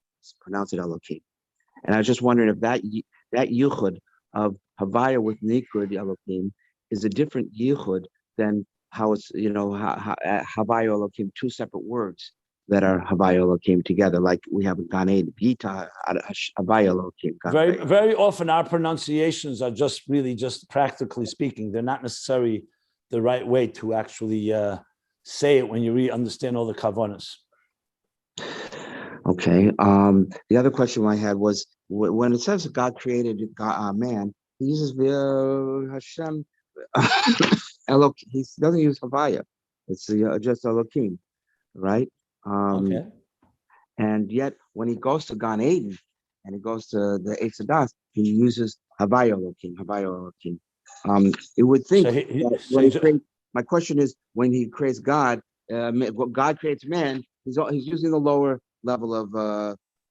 Pronounce it Elokim. And I was just wondering if that yichud of Havaya with Nikud Elokim is a different yichud than how it's, Havaya Elokim, two separate words that are Havaya Elokim together, like we have in Gan Eden, Yita Havaya Elokim. Very, very often our pronunciations are just practically speaking, they're not necessarily the right way to actually say it when you really understand all the kavanas. Okay. The other question I had was when it says God created man, he uses Hashem. He doesn't use Havaya. It's just Elokim, right? Okay. And yet, when he goes to Gan Eden and he goes to the Eitz, he uses Havaya Elokim. It would think. My question is, when he creates God, God creates man. He's using the lower level of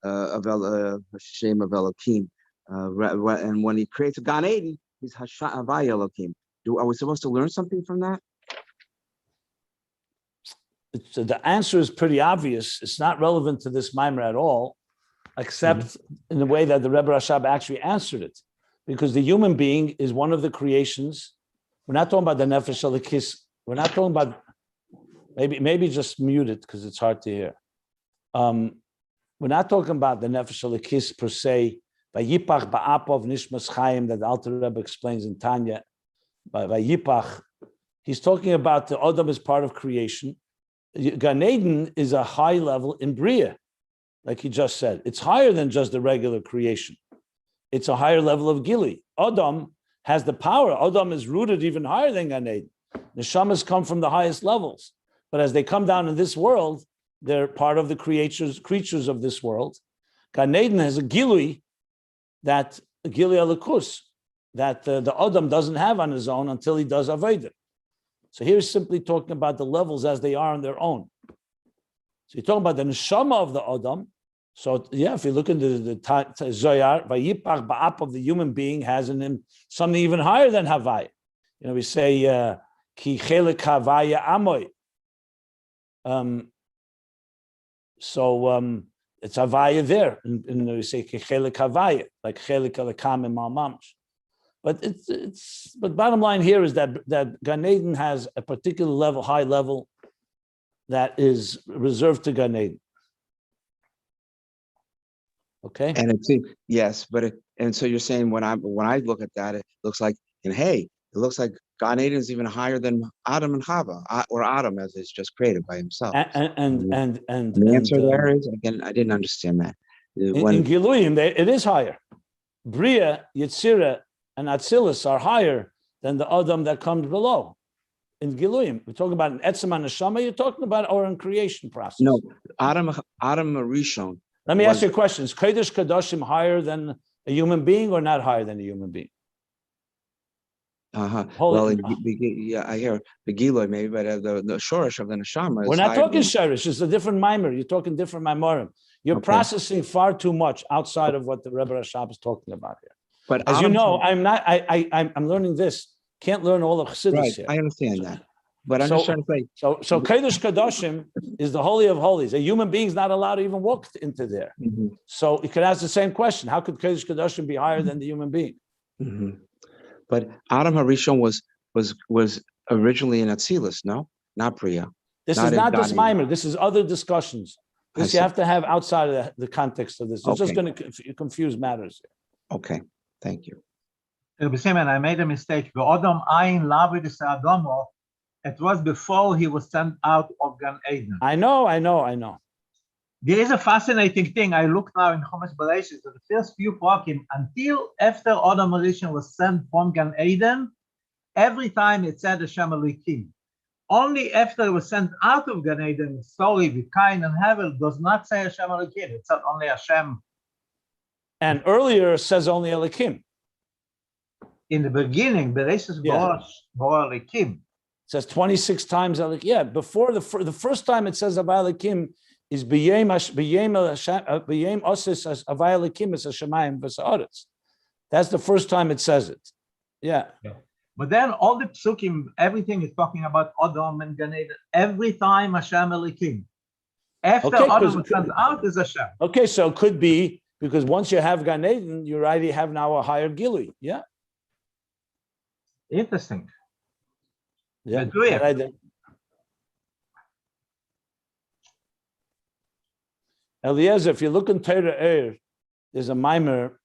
Hashem of Elokim, and when he creates a Gan Eden, he's Havaya Elokim. Are we supposed to learn something from that? The answer is pretty obvious. It's not relevant to this mimer at all, except in the way that the Rebbe Rashab actually answered it, because the human being is one of the creations. We're not talking about the nefesh alakis. We're not talking about. Maybe just mute it because it's hard to hear. We're not talking about the nefesh alakis per se. Vayipach ba'apov nishmas chayim that the Alter Rebbe explains in Tanya. Vayipach he's talking about the Adam as part of creation. Gan Eden is a high level in Bria, like he just said. It's higher than just the regular creation. It's a higher level of Gili. Adam has the power. Adam is rooted even higher than Gan Eden. Neshamas come from the highest levels. But as they come down in this world, they're part of the creatures of this world. Gan Eden has a Gili, that Gili Alakus, that the Adam doesn't have on his own until he does Avodah. So here's simply talking about the levels as they are on their own. So you're talking about the neshama of the Adam. So yeah, if you look into the Zoyar, Vayipach Ba'ap of the human being has in him something even higher than Havaya. You know, we say Ki Chelik Havaya Amoy. It's Havaya there, and we say Ki Chelik Havaya, like Chelik Alakam and Malmamsh. But bottom line here is that Gan Eden has a particular level, high level, that is reserved to Gan Eden. Okay. And it seems, yes, and so you're saying when I look at that, it looks like, it looks like Gan Eden is even higher than Adam and Chava, or Adam as is just created by himself. And the answer there is, again, I didn't understand that. In Giluyim, it is higher. Bria, Yetzirah, and Atzilus are higher than the Adam that comes below. In Giluyim, we're talking about an Etzem and Neshama. You're talking about or in creation process. No, Adam Rishon. Let me ask you a question: is Kodesh Kadoshim higher than a human being, or not higher than a human being? Well, yeah, I hear the Giloi maybe, but the Shorish of the Neshama. We're not talking Shorish. It's a different mimer. You're talking different mimerim. You're processing far too much outside of what the Rebbe Rashab is talking about here. But as you know, I'm learning this. Can't learn all of Chassidus here. I understand that. But I'm just trying to say. So Kodesh Kadoshim is the Holy of Holies. A human being is not allowed to even walk into there. Mm-hmm. So you could ask the same question. How could Kodesh Kadoshim be higher than the human being? Mm-hmm. But Adam Harishon was originally in Atzilus, no? Not Priya. This is not this mimer. This is other discussions. This you have to have outside of the context of this. It's just going to confuse matters here. Okay, thank you. Rabbi Simon, I made a mistake. Adam Ayin Lavidis Adamo. It was before he was sent out of Gan Eden. I know. There is a fascinating thing. I look now in Chumash Bereshit, the first few parakim, until after Adam Rishon was sent from Gan Eden, every time it said Hashem Elokim. Only after it was sent out of Gan Eden, story with Cain and Hevel does not say Hashem Elokim. It said only Hashem. And earlier it says only Elokim. In the beginning, Bereshit Bara Elokim. It says 26 times Elokim. Yeah, before the first time it says Avay Elokim is B'yem Osis as Avay Elokim is Hashemayim v'Sa'aretz. That's the first time it says it. Yeah. But then all the psukim, everything is talking about Adam and Gan Eden. Every time Hashem Elokim. After Adam was sent out is Hashem. Okay, so it could be because once you have Gan Eden, you already have now a higher Gili. Yeah. Interesting. Yeah. Eliezer, if you look in Torah there's a mimer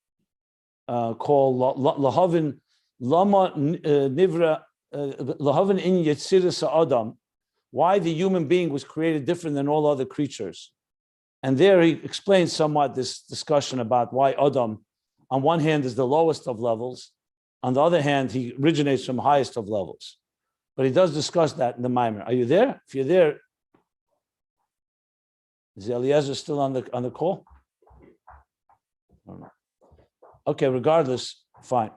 called Lahavin Lama Nivra Lahavin in Yetziris Adam. Why the human being was created different than all other creatures. And there he explains somewhat this discussion about why Adam, on one hand, is the lowest of levels. On the other hand, he originates from highest of levels. But he does discuss that in the mimer. Are you there? If you're there, is Eliezer still on the call? Okay, regardless, fine.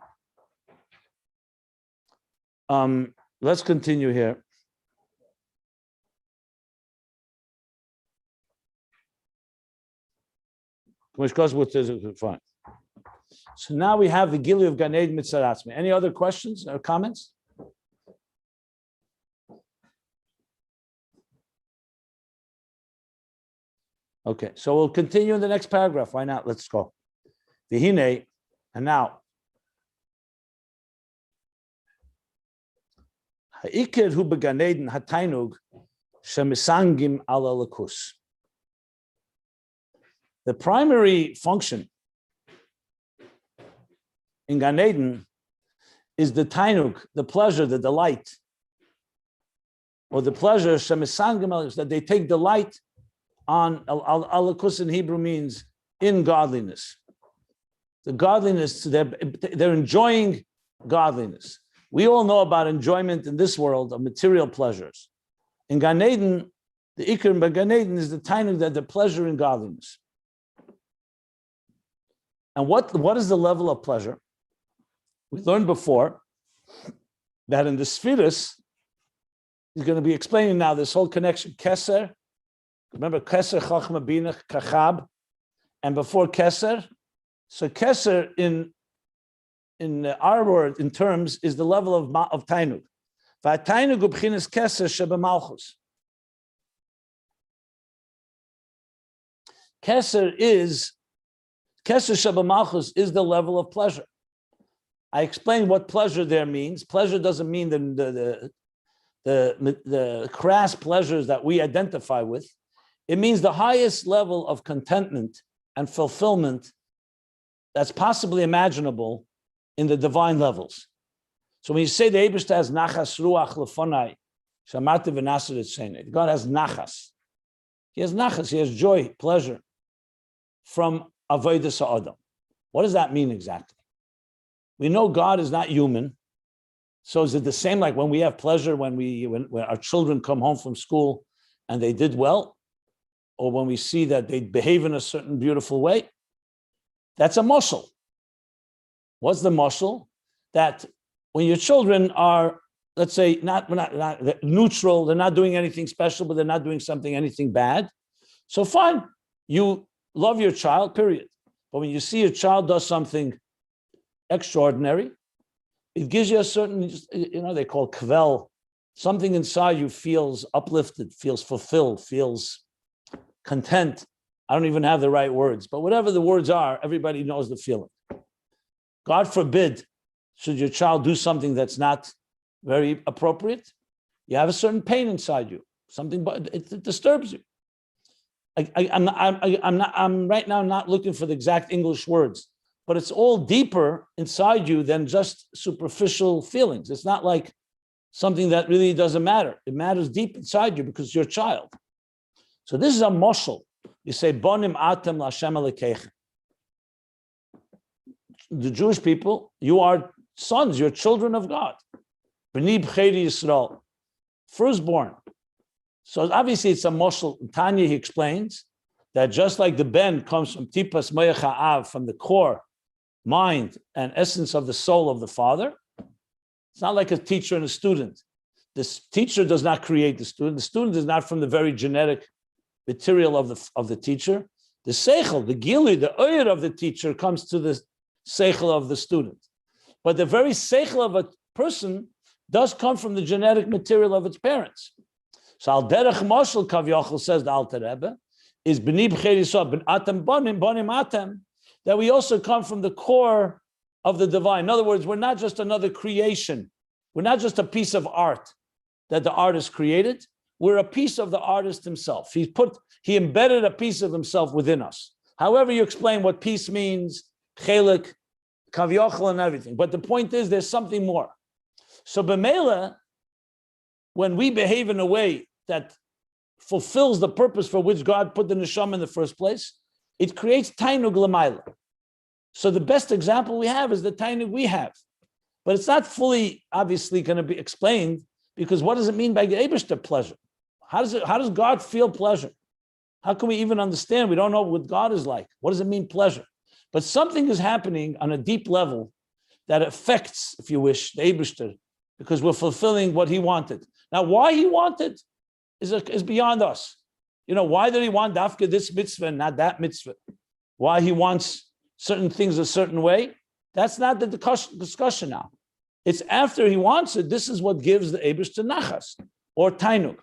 Let's continue here. Fine. So now we have the Gili of Gan Eden Mitzaratzmi. Any other questions or comments? Okay, so we'll continue in the next paragraph. Why not? Let's go. Vihine, and now. Ha'ikir hu began Eden hatainug shemisangim ala lakus. The primary function in Gan Eden is the tainug, the pleasure, the delight or the pleasure, that they take delight on, alakus in Hebrew means in godliness. The godliness, they're enjoying godliness. We all know about enjoyment in this world of material pleasures. In Gan Eden, the Ikr by Gan Eden is the tainug, that the pleasure in godliness. And what is the level of pleasure? We learned before that in the Sfiris, he's going to be explaining now this whole connection. Keser, remember Keser, Chachma, Binah, Kachab, and before Keser. So Keser in our word, in terms, is the level of Tainug. V'Tainug ubchinas Keser shebemalchus. Keser shebemalchus is the level of pleasure. I explained what pleasure there means. Pleasure doesn't mean the crass pleasures that we identify with. It means the highest level of contentment and fulfillment that's possibly imaginable in the divine levels. So when you say the Eibishter has nachas ruach lefonai, shamarti v'nasir etzeinu, God has nachas. He has nachas, he has joy, pleasure from avodas ha'adam. What does that mean exactly? We know God is not human. So is it the same like when we have pleasure when our children come home from school and they did well, or when we see that they behave in a certain beautiful way? That's a moshel. What's the moshel? That when your children are, let's say, not neutral, they're not doing anything special, but they're not doing anything bad. So fine, you love your child, period. But when you see your child does something extraordinary, it gives you a certain, they call kvel, something inside you feels uplifted, feels fulfilled, feels content. I don't even have the right words, but whatever the words are, everybody knows the feeling. God forbid, should your child do something that's not very appropriate, you have a certain pain inside you, something, but it disturbs you. I'm right now not looking for the exact English words, but it's all deeper inside you than just superficial feelings. It's not like something that really doesn't matter. It matters deep inside you because you're a child. So this is a moshel. You say, Bonim atem l'Hashem Elokeichem. The Jewish people, you are sons, you're children of God. B'nei b'chei Yisrael, firstborn. So obviously it's a moshel. Tanya, he explains that just like the ben comes from tipas moyach ha'av, from the core, mind, and essence of the soul of the father, it's not like a teacher and a student. This teacher does not create the student. The student is not from the very genetic material of the teacher. The seichel, the gili, the oyer of the teacher comes to the seichel of the student. But the very seichel of a person does come from the genetic material of its parents. So al derech moshel kavyachol, says the Alter Rebbe, is b'nei b'chei Yisrael, ben atem bonim atem, that we also come from the core of the divine. In other words, we're not just another creation. We're not just a piece of art that the artist created. We're a piece of the artist himself. He embedded a piece of himself within us. However you explain what peace means, chelik, kavyochel, and everything. But the point is, there's something more. So b'meila, when we behave in a way that fulfills the purpose for which God put the neshama in the first place, it creates tainug l'mayla. So the best example we have is the tainug we have. But it's not fully, obviously, going to be explained, because what does it mean by Eibishter pleasure? How does God feel pleasure? How can we even understand? We don't know what God is like. What does it mean, pleasure? But something is happening on a deep level that affects, if you wish, the Eibishter, because we're fulfilling what he wanted. Now, why he wanted is beyond us. Why did he want dafka this mitzvah and not that mitzvah? Why he wants certain things a certain way? That's not the discussion now. It's after he wants it, this is what gives the Eibishter nachas, or tainug.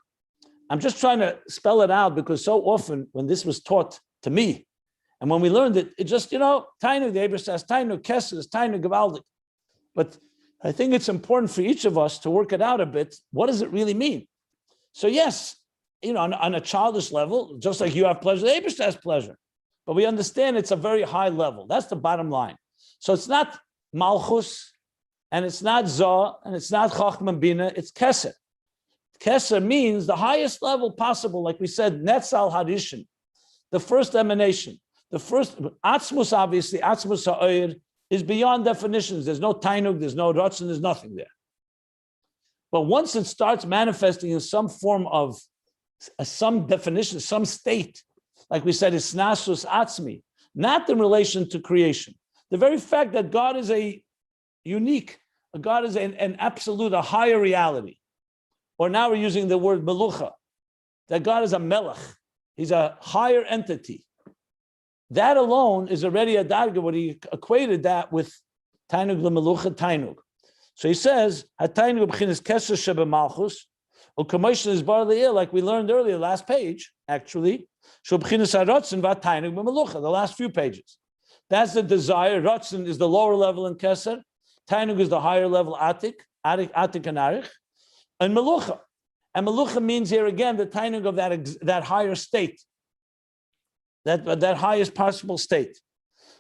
I'm just trying to spell it out, because so often when this was taught to me, and when we learned it, it just, tainug, the Eibishter has tainug, Keser is tainug gewaldig. But I think it's important for each of us to work it out a bit. What does it really mean? So yes, on a childish level, just like you have pleasure, the Eibishter has pleasure. But we understand it's a very high level. That's the bottom line. So it's not malchus, and it's not Zoh, and it's not Chachma Binah, it's Keser. Keser means the highest level possible, like we said, Netzal Harishin, the first emanation. The first, Atzmus, obviously, Atzmus Ha'oyer is beyond definitions. There's no Tainug, there's no Ratzon, there's nothing there. But once it starts manifesting in some form of, some definition, some state, like we said, it's Nasus Atzmi, not in relation to creation. The very fact that God is a unique, God is an absolute, a higher reality. Or now we're using the word melucha, that God is a melech. He's a higher entity. That alone is already a darga, what he equated that with tainug lemelucha tainug. So he says, "Hatainug b'chinas keser shebemalchus, u'kamoshel is bar le'il," like we learned earlier, last page actually. Shub'chinas harotzen v'tainug b'melucha, the last few pages. That's the desire. Rotzen is the lower level in keser. Tainug is the higher level atik and arich, and melucha. And melucha means here again the tainug of that higher state. That highest possible state.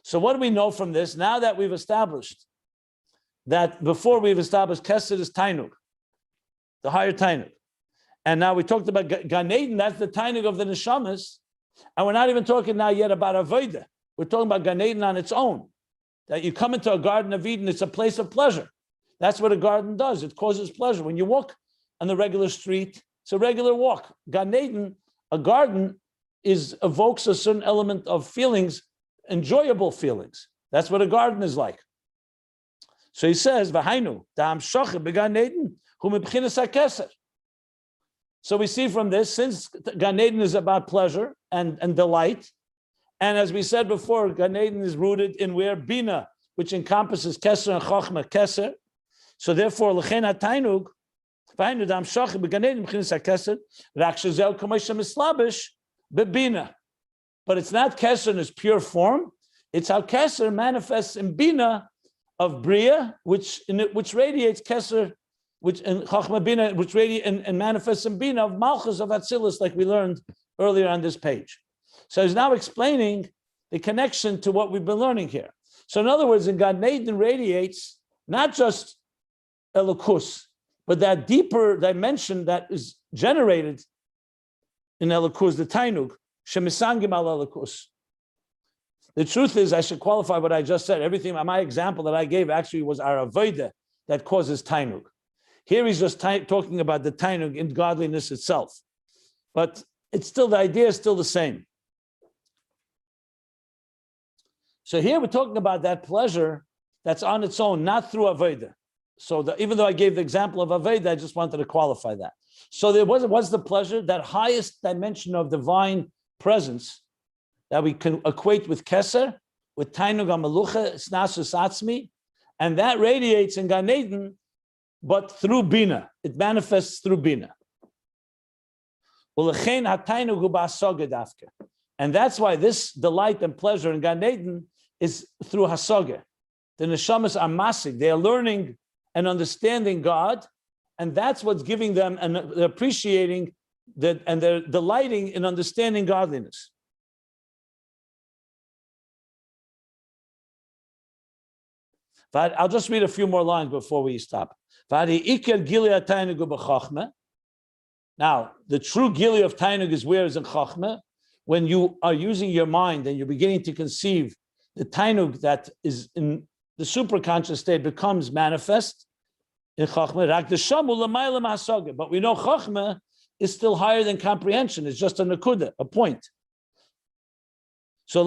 So what do we know from this? Now that we've established that before we've established Keser is Tainug, the higher Tainug. And now we talked about Gan Eden, that's the Tainug of the Neshamas. And we're not even talking now yet about Avodah. We're talking about Gan Eden on its own. That you come into a Garden of Eden, it's a place of pleasure. That's what a garden does. It causes pleasure. When you walk on the regular street, it's a regular walk. Gan Eden, a garden, evokes a certain element of feelings, enjoyable feelings. That's what a garden is like. So he says, "V'hainu da'am shocher began Eden hu mebchinas hakeser." So we see from this, since Gan Eden is about pleasure and delight, and as we said before, Gan Eden is rooted in where Binah, which encompasses Keser and Chochmah, Keser. So therefore, l'chein hatainug v'hainu da'am shocher began Eden mebchinas hakeser rak shezel kamosha mislabish Bebina, but it's not Keser in its pure form. It's how Keser manifests in Bina of Bria, which radiates Keser, which in Chachma Bina, which radiates and manifests in Bina of Malchus of Atzilus, like we learned earlier on this page. So he's now explaining the connection to what we've been learning here. So in other words, in Gan Eden radiates not just Elokus, but that deeper dimension that is generated in Elokus, the Tainug, shemisangim al Elokus. The truth is, I should qualify what I just said. Everything, my example that I gave actually was our avodah that causes Tainug. Here he's just talking about the Tainug in godliness itself. But it's still, the idea is still the same. So here we're talking about that pleasure that's on its own, not through avodah. So even though I gave the example of avodah, I just wanted to qualify that. So there was the pleasure, that highest dimension of divine presence that we can equate with Keser, with Tainug HaMelucha, Snasus Atzmi, and that radiates in Gan Eden, but through Bina. It manifests through Bina. And that's why this delight and pleasure in Gan Eden is through Hasoga. The Neshamas are masig. They are learning and understanding God, and that's what's giving them and they're appreciating that, and they're delighting in understanding godliness. But I'll just read a few more lines before we stop. Now, the true gili of Tainug is where is in Chachma, when you are using your mind and you're beginning to conceive the Tainug that is in the superconscious state becomes manifest in Chachma. But we know Chachma is still higher than comprehension. It's just a nakuda, a point. So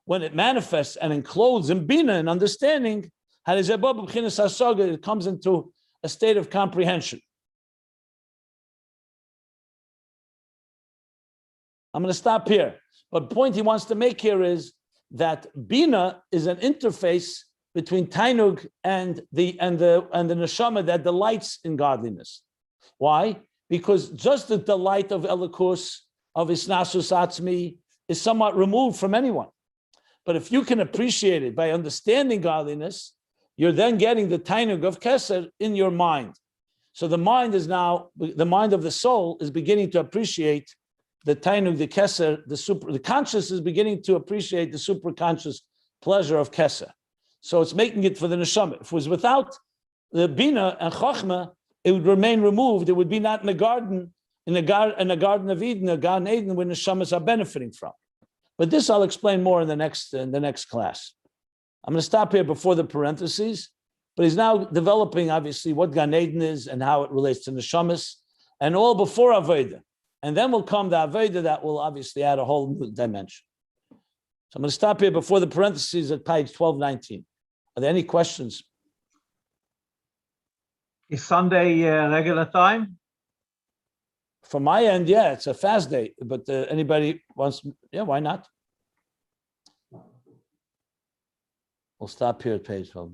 when it manifests and encloses in Bina and understanding, it comes into a state of comprehension. I'm going to stop here. But the point he wants to make here is that Bina is an interface between Tainug and the neshama that delights in godliness. Why? Because just the delight of Elokus, of Isnasus Atzmi, is somewhat removed from anyone. But if you can appreciate it by understanding godliness, you're then getting the Tainug of Keser in your mind. So the mind is now, the mind of the soul is beginning to appreciate the Tainug, the Keser, the conscious is beginning to appreciate the superconscious pleasure of Keser. So it's making it for the neshama. If it was without the Binah and Chochmah, it would remain removed. It would be not in the garden, in a garden of Eden, a Gan Eden, where the Neshamas are benefiting from. But this I'll explain more in the next class. I'm going to stop here before the parentheses, but he's now developing, obviously, what Gan Eden is and how it relates to Neshamas, and all before Avodah. And then will come the Avodah that will obviously add a whole new dimension. So I'm going to stop here before the parentheses at page 1219. Are there any questions? Is Sunday regular time? From my end, yeah, it's a fast day, but anybody wants, yeah, why not? We'll stop here at page 12.